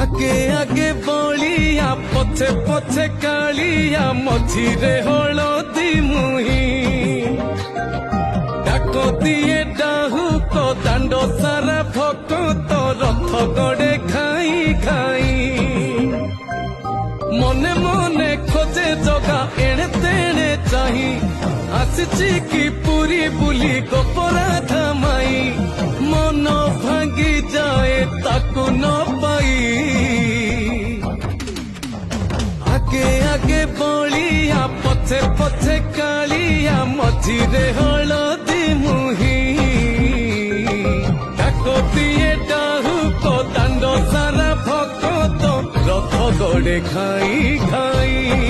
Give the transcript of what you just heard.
आगे आगे बलिया पछे पछे कालिया मझिरे हलदी मुही डाक दिए डाहुक दांड सारा भक्त रथ गड़े खाई खाई मने मने खोजे जगा एणे तेणे चाही आसिची की पूरी बुली गोपरा धमाई मन भांगी जाए ताकू न पाई आगे आगे बलिया पछे पछे कालिया मझिरे हलदी मुही डाक दिए डाहुक दांड सारा भक्त रथ गड़े खाई खाई।